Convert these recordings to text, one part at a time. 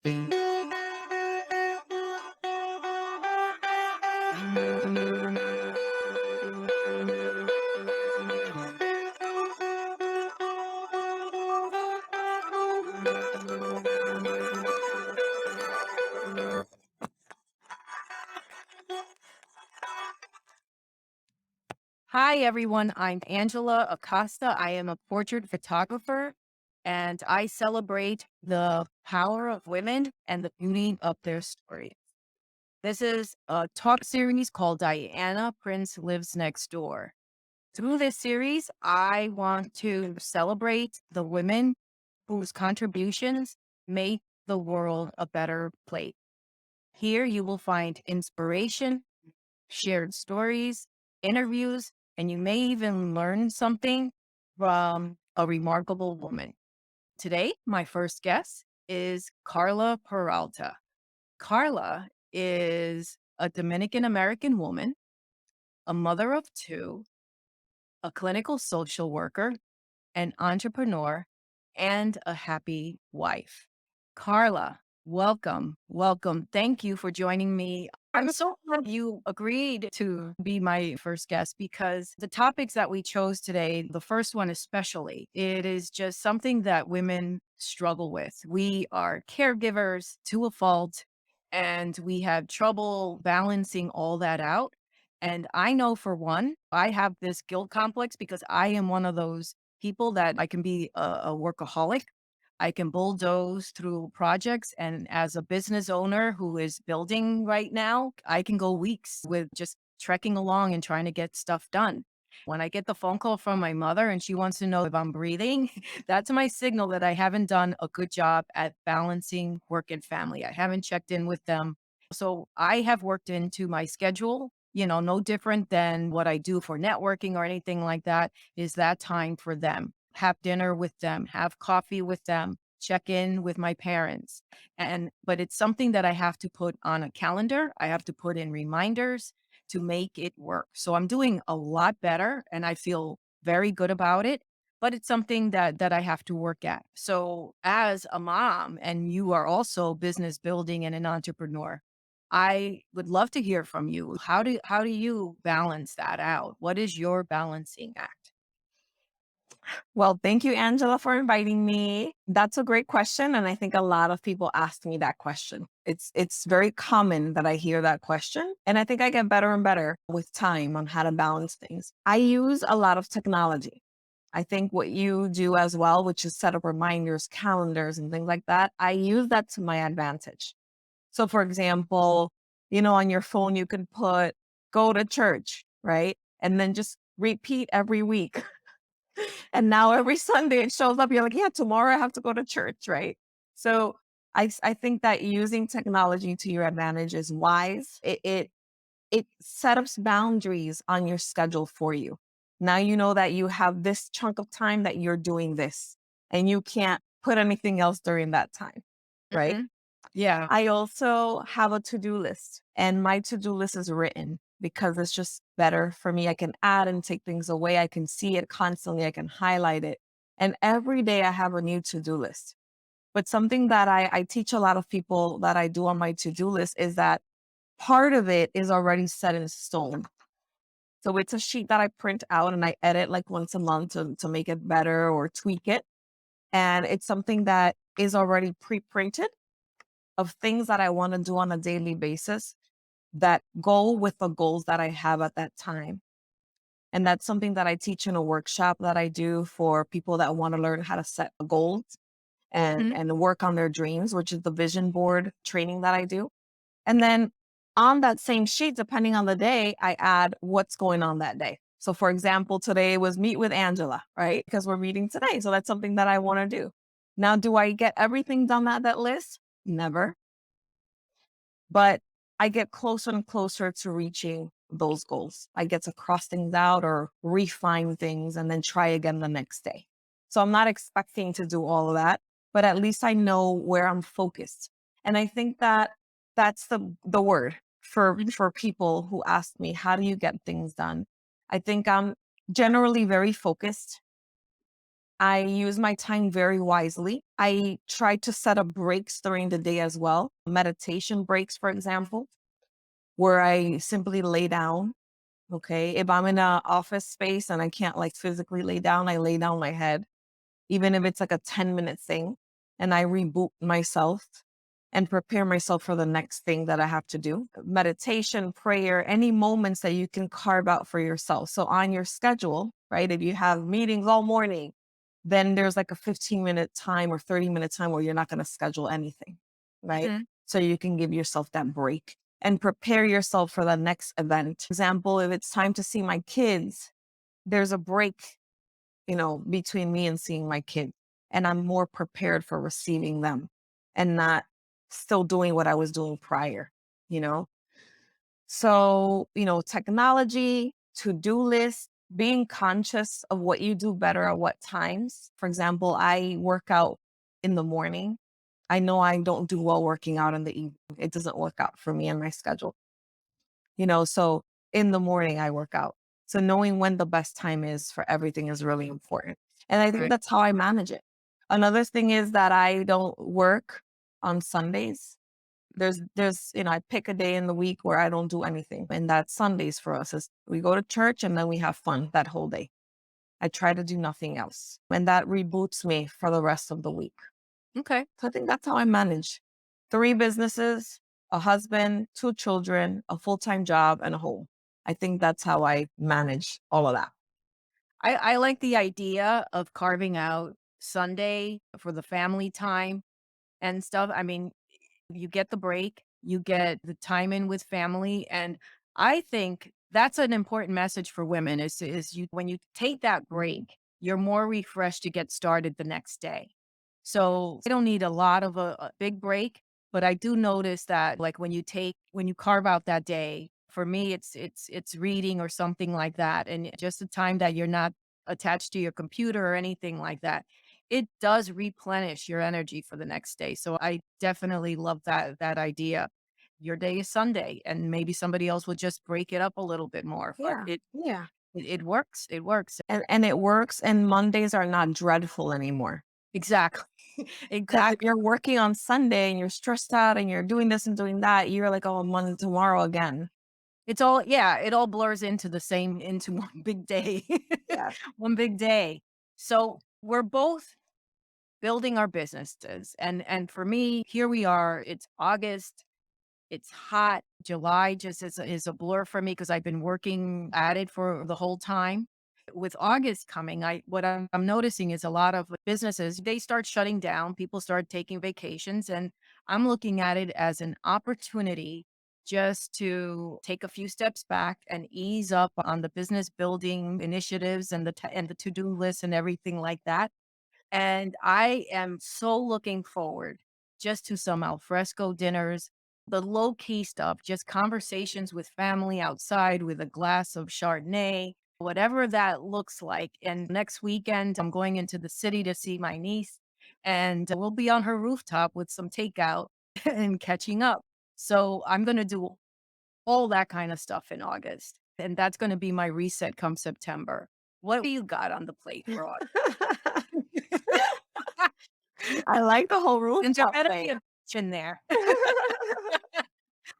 Hi, everyone. I'm Angela Acosta. I am a portrait photographer, and I celebrate the power of women and the beauty of their stories. This is a talk series called Diana Prince Lives Next Door. Through this series, I want to celebrate the women whose contributions make the world a better place. Here you will find inspiration, shared stories, interviews, and you may even learn something from a remarkable woman. Today, my first guest is Karla Peralta. Karla is a Dominican American woman, a mother of two, a clinical social worker, an entrepreneur, and a happy wife. Karla, welcome. Welcome. Thank you for joining me. I'm so glad you agreed to be my first guest because the topics that we chose today, the first one especially, it is just something that women struggle with. We are caregivers to a fault, and we have trouble balancing all that out. And I know for one, I have this guilt complex because I am one of those people that I can be a workaholic. I can bulldoze through projects. And as a business owner who is building right now, I can go weeks with just trekking along and trying to get stuff done. When I get the phone call from my mother and she wants to know if I'm breathing, that's my signal that I haven't done a good job at balancing work and family. I haven't checked in with them. So I have worked into my schedule, no different than what I do for networking or anything like that, is that time for them. Have dinner with them, have coffee with them, check in with my parents. But it's something that I have to put on a calendar. I have to put in reminders to make it work. So I'm doing a lot better and I feel very good about it. But it's something that I have to work at. So as a mom, and you are also business building and an entrepreneur, I would love to hear from you. How do you balance that out? What is your balancing act? Well, thank you, Angela, for inviting me. That's a great question, and I think a lot of people ask me that question. It's very common that I hear that question, and I think I get better and better with time on how to balance things. I use a lot of technology. I think what you do as well, which is set up reminders, calendars, and things like that, I use that to my advantage. So, for example, on your phone, you can put go to church, right? And then just repeat every week. And now every Sunday it shows up. You're like, yeah, tomorrow I have to go to church, right? So I think that using technology to your advantage is wise. It sets up boundaries on your schedule for you. Now you know that you have this chunk of time that you're doing this, and you can't put anything else during that time, right? Mhm. Yeah. I also have a to-do list, and my to-do list is written because it's just better for me. I can add and take things away. I can see it constantly. I can highlight it. And every day I have a new to-do list. But something that I teach a lot of people that I do on my to-do list is that part of it is already set in stone. So it's a sheet that I print out and I edit like once a month to make it better or tweak it. And it's something that is already pre-printed of things that I want to do on a daily basis that go with the goals that I have at that time. And that's something that I teach in a workshop that I do for people that want to learn how to set goals and Mhm. and work on their dreams, which is the vision board training that I do. And then on that same sheet, depending on the day, I add what's going on that day. So for example, today was meet with Angela, right? Because we're meeting today. So that's something that I want to do. Now, do I get everything done at that list? Never. But I get closer and closer to reaching those goals. I get to cross things out or refine things and then try again the next day. So I'm not expecting to do all of that, but at least I know where I'm focused. And I think that that's the word for people who ask me, how do you get things done? I think I'm generally very focused. I use my time very wisely. I try to set up breaks during the day as well. Meditation breaks, for example, where I simply lay down. Okay. If I'm in an office space and I can't like physically lay down, I lay down my head, even if it's like a 10-minute thing, and I reboot myself and prepare myself for the next thing that I have to do. Meditation, prayer, any moments that you can carve out for yourself. So on your schedule, right? If you have meetings all morning, then there's like a 15-minute time or 30-minute time where you're not going to schedule anything, right? Mhm. So you can give yourself that break and prepare yourself for the next event. Example, if it's time to see my kids, there's a break, between me and seeing my kids. And I'm more prepared for receiving them and not still doing what I was doing prior, you know? So, technology, to-do list, being conscious of what you do better at what times. For example, I work out in the morning. I know I don't do well working out in the evening. It doesn't work out for me and my schedule, so in the morning I work out. So knowing when the best time is for everything is really important. And I think Right. that's how I manage it. Another thing is that I don't work on Sundays. I pick a day in the week where I don't do anything. And that's Sundays for us. Is we go to church and then we have fun that whole day. I try to do nothing else. And that reboots me for the rest of the week. Okay. So I think that's how I manage 3 businesses, a husband, 2 children, a full-time job, and a home. I think that's how I manage all of that. I like the idea of carving out Sunday for the family time and stuff. I mean, you get the break, you get the time in with family, and I think that's an important message for women is you when you take that break, you're more refreshed to get started the next day. So I don't need a lot of a big break, but I do notice that like when you carve out that day, for me it's reading or something like that, and just the time that you're not attached to your computer or anything like that, it does replenish your energy for the next day. So I definitely love that idea. Your day is Sunday, and maybe somebody else would just break it up a little bit more, but Yeah. it Yeah. it, it works. It works. And it works, and Mondays are not dreadful anymore. Exactly. Because if Exactly. you're working on Sunday and you're stressed out and you're doing this and doing that, you're like, oh, Monday tomorrow again. It's all yeah, it all blurs into one big day. Yeah. One big day. So, we're both building our businesses, and for me, here we are, it's August, it's hot. July just is a blur for me because 'cause I've been working at it for the whole time. With August coming, what I'm noticing is a lot of businesses, they start shutting down, people start taking vacations, and I'm looking at it as an opportunity just to take a few steps back and ease up on the business building initiatives and the to-do list and everything like that. And I am so looking forward just to some alfresco dinners, the low key stuff, just conversations with family outside with a glass of Chardonnay, whatever that looks like. And next weekend, I'm going into the city to see my niece, and we'll be on her rooftop with some takeout and catching up. So I'm going to do all that kind of stuff in August. And that's going to be my reset come September. What do you got on the plate for August? I like the whole And there rooftop better be thing. a beach in there.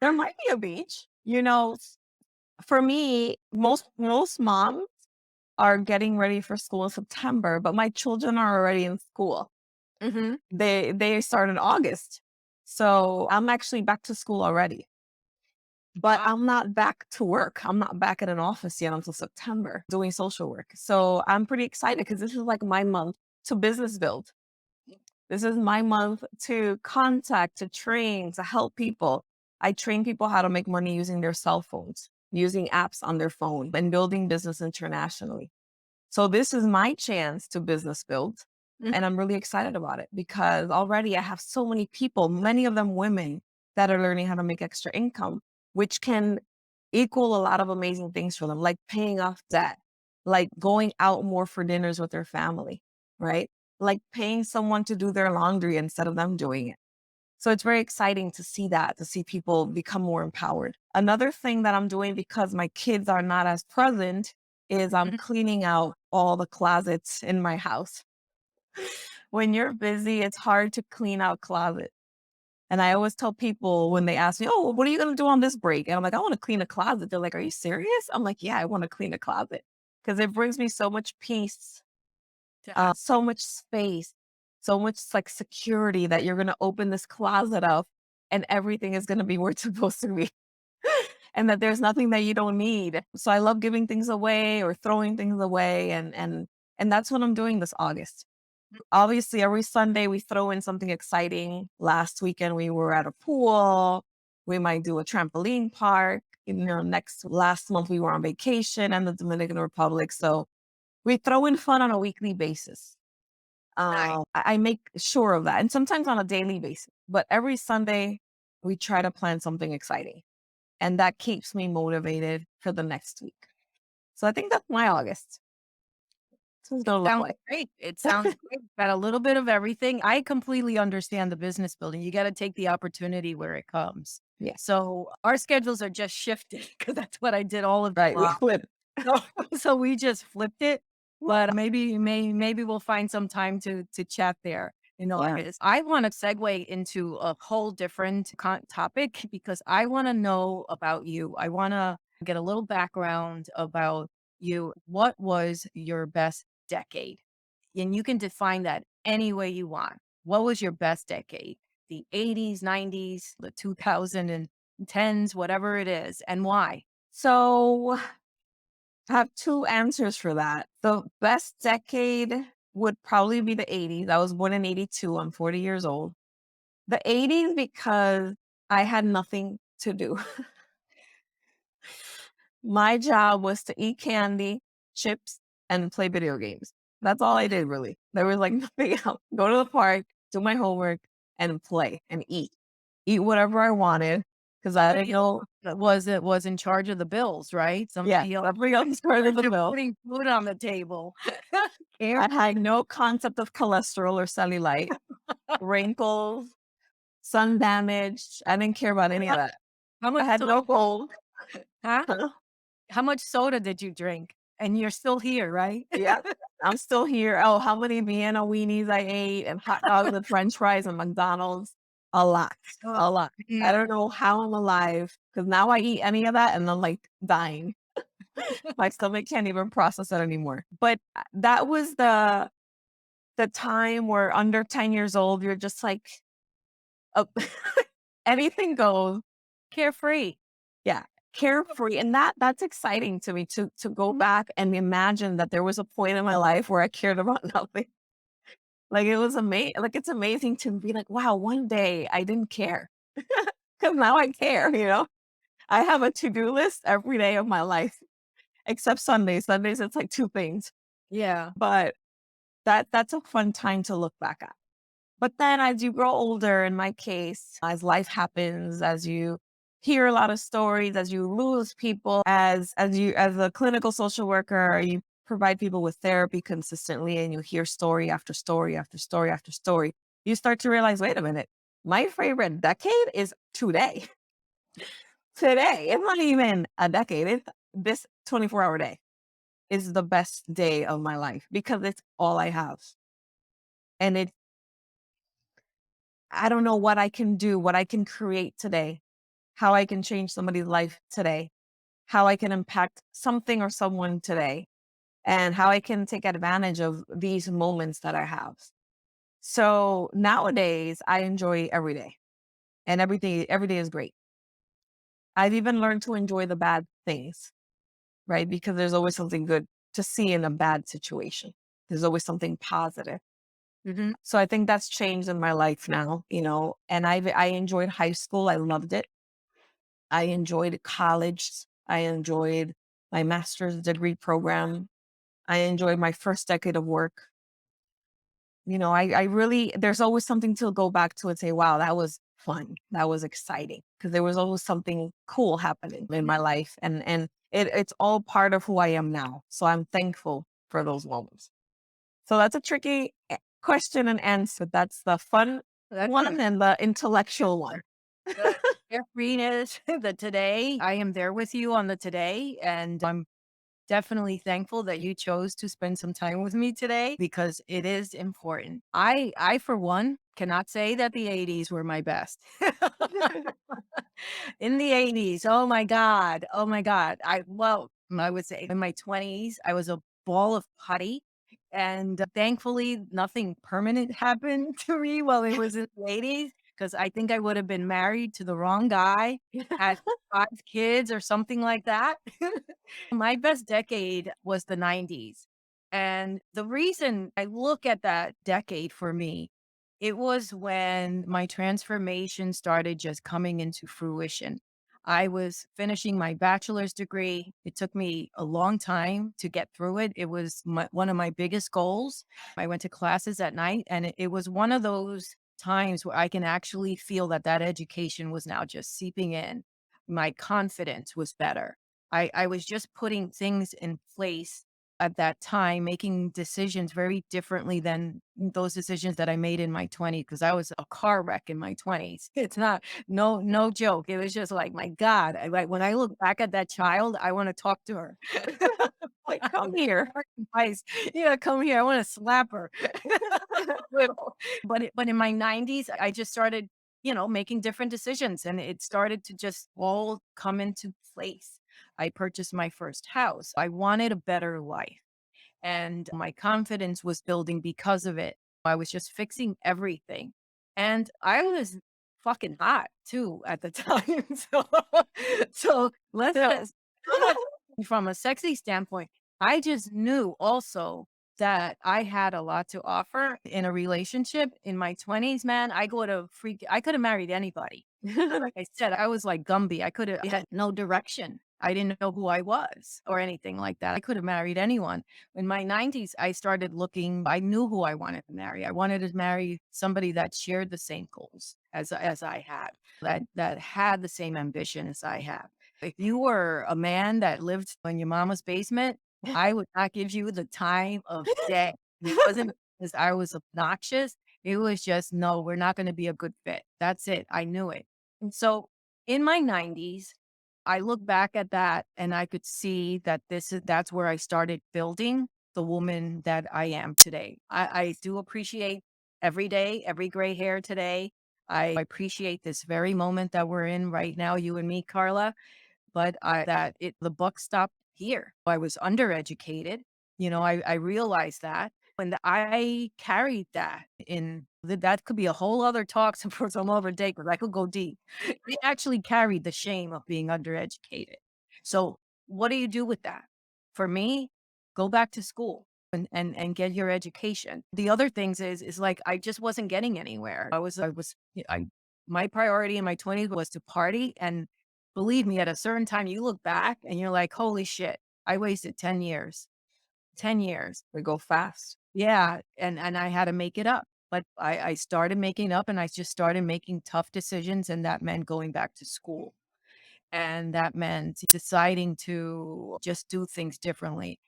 There might be a beach. For me, most moms are getting ready for school in September, but my children are already in school. Mhm. They start in August. So I'm actually back to school already. But Wow. I'm not back to work. I'm not back at an office yet until September doing social work. So I'm pretty excited because this is like my month to business build. This is my month to contact, to train, to help people. I train people how to make money using their cell phones, using apps on their phone, and building business internationally. So this is my chance to business build. Mhm, And I'm really excited about it because already I have so many people, many of them women, that are learning how to make extra income, which can equal a lot of amazing things for them, like paying off debt, like going out more for dinners with their family, right? Like paying someone to do their laundry instead of them doing it. So it's very exciting to see that, to see people become more empowered. Another thing that I'm doing because my kids are not as present is I'm mhm. cleaning out all the closets in my house. When you're busy, it's hard to clean out closet. And I always tell people when they ask me, "Oh, what are you gonna do on this break?" And I'm like, "I want to clean a closet." They're like, "Are you serious?" I'm like, "Yeah, I want to clean a closet because it brings me so much peace, To have so much space, so much like security that you're gonna open this closet up and everything is gonna be where it's supposed to be." And that there's nothing that you don't need. So I love giving things away or throwing things away, and that's what I'm doing this August. Obviously, every Sunday we throw in something exciting. Last weekend we were at a pool. We might do a trampoline park. Next last month we were on vacation in the Dominican Republic. So we throw in fun on a weekly basis. night. I make sure of that, and sometimes on a daily basis. But every Sunday we try to plan something exciting, and that keeps me motivated for the next week. So I think that's my August. That's what it's It gonna look sounds like. great. It sounds great. Got a little bit of everything. I completely understand the business building. You gotta take the opportunity where it comes. Yeah, So, our schedules are just shifted because that's what I did all of right. We July. flip. So so we just flipped it, but maybe we'll find some time to chat there in Yeah. August. I wanna segue into a whole different topic because I wanna know about you. I wanna get a little background about you. What was your best decade? And you can define that any way you want. What was your best decade? The 80s, 90s, the 2010s, whatever it is, and why? So I have 2 answers for that. The best decade would probably be the '80s. I was born in '82. I'm 40 years old. The '80s because I had nothing to do. My job was to eat candy, chips, and play video games. That's all I did really. There was like nothing else. Go to the park, do my homework, and play and eat. Eat whatever I wanted because I didn't Somebody else know. was in charge of the bills, right? Yeah, Somebody else somebody else started the bill. putting food on the table. Care I had no concept of cholesterol or cellulite, wrinkles, sun damage. I didn't care about any of that. how I much had so no gold. huh? How much soda did you drink? And you're still here, right? Yeah, I'm still here. Oh, how many Vienna weenies I ate and hot dogs and french fries and McDonald's? A lot, Oh, a lot. I man. don't know how I'm alive because now I eat any of that and I'm like dying. My stomach can't even process it anymore. But that was the time where under 10 years old, you're just like, oh, anything goes. Carefree. Yeah, carefree, and that's exciting to me to go back and imagine that there was a point in my life where I cared about nothing. Like, it was amazing. Like, it's amazing to be like, "Wow, one day I didn't care, because now I care," you know? I have a to-do list every day of my life, except Sundays. Sundays, it's like 2 things, Yeah. but that's a fun time to look back at. But then as you grow older, in my case, as life happens, as you hear a lot of stories, as you lose people, as a clinical social worker, you provide people with therapy consistently and you hear story after story after story after story, you start to realize, wait a minute, my favorite decade is today. Today. It's not even a decade. It's this 24-hour day is the best day of my life because it's all I have. And I don't know what I can do, what I can create today, how I can change somebody's life today, how I can impact something or someone today, and how I can take advantage of these moments that I have. So nowadays, I enjoy every day, and every day is great. I've even learned to enjoy the bad things, right? Because there's always something good to see in a bad situation. There's always something positive. Mhm. So I think that's changed in my life now, and I enjoyed high school. I loved it. I enjoyed college. I enjoyed my master's degree program. I enjoyed my first decade of work. I really, there's always something to go back to and say, wow, that was fun. That was exciting because there was always something cool happening in my life. And it's all part of who I am now. So I'm thankful for those moments. So that's a tricky question and answer. That's the fun That's one and the intellectual one. the carefreeness, the today. I am there with you on the today, and I'm definitely thankful that you chose to spend some time with me today because it is important. I for one cannot say that the 80s were my best. In the 80s, oh my god. Oh my god. I would say in my 20s, I was a ball of putty, and thankfully nothing permanent happened to me while it was in the 80s because I think I would have been married to the wrong guy, had 5 kids or something like that. My best decade was the 90s. And the reason I look at that decade for me, it was when my transformation started just coming into fruition. I was finishing my bachelor's degree. It took me a long time to get through it. It was one of my biggest goals. I went to classes at night, and it was one of those times where I can actually feel that that education was now just seeping in. My confidence was better. I was just putting things in place at that time, making decisions very differently than those decisions that I made in my 20s because I was a car wreck in my 20s. It's not no joke. It was just like, my God, like when I look back at that child, I want to talk to her. Like, come here. Advice. Yeah, come here. I want to slap her. Little. But in my 90s, I just started, making different decisions, and it started to just all come into place. I purchased my first house. I wanted a better life, and my confidence was building because of it. I was just fixing everything. And I was fucking hot too at the time. So let's from a sexy standpoint, I just knew also that I had a lot to offer in a relationship. In my 20s, man, I could have married anybody. Like I said, I was like Gumby. I could have had no direction. I didn't know who I was or anything like that. I could have married anyone. In my 90s, I started looking, I knew who I wanted to marry. I wanted to marry somebody that shared the same goals as I had, that had the same ambition as I have. If you were a man that lived in your mama's basement, I would not give you the time of day. It wasn't because I was obnoxious. It was just, no, we're not going to be a good fit. That's it. I knew it. And so in my 90s, I look back at that and I could see that that's where I started building the woman that I am today. I do appreciate every day, every gray hair today. I appreciate this very moment that we're in right now, you and me, Carla. But the buck stopped here. I was undereducated. I realized that. And I carried that that could be a whole other talk for some other day because I could go deep. I actually carried the shame of being undereducated. So what do you do with that? For me, go back to school and get your education. The other things is like I just wasn't getting anywhere. I my priority in my 20s was to party, and believe me, at a certain time you look back and you're like, holy shit, I wasted 10 years. 10 years. We go fast. Yeah, and I had to make it up. But I started making up, and I just started making tough decisions, and that meant going back to school. And that meant deciding to just do things differently.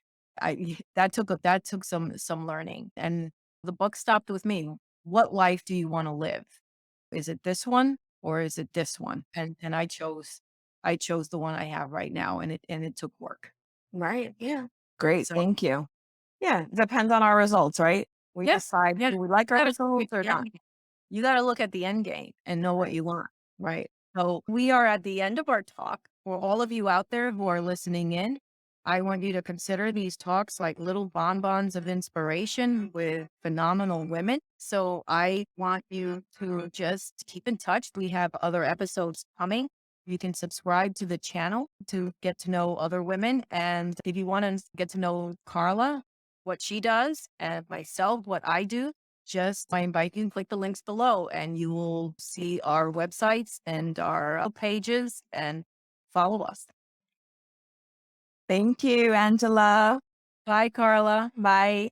That took some learning. And the buck stopped with me. What life do you want to live? Is it this one or is it this one? And I chose the one I have right now, and it took work. Right. Yeah. Great. So Thank you. Yeah. Depends on our results, right? We yeah, decide yeah. do we like our results or Yeah. not. You gotta look at the end game and know what Right. you want. Right. So we are at the end of our talk. For all of you out there who are listening in, I want you to consider these talks like little bonbons of inspiration with phenomenal women. So I want you to just keep in touch. We have other episodes coming. You can subscribe to the channel to get to know other women. And if you want to get to know Carla, what she does, and myself, what I do, I invite you to click the links below and you will see our websites and our pages and follow us. Thank you, Angela. Bye, Carla. Bye.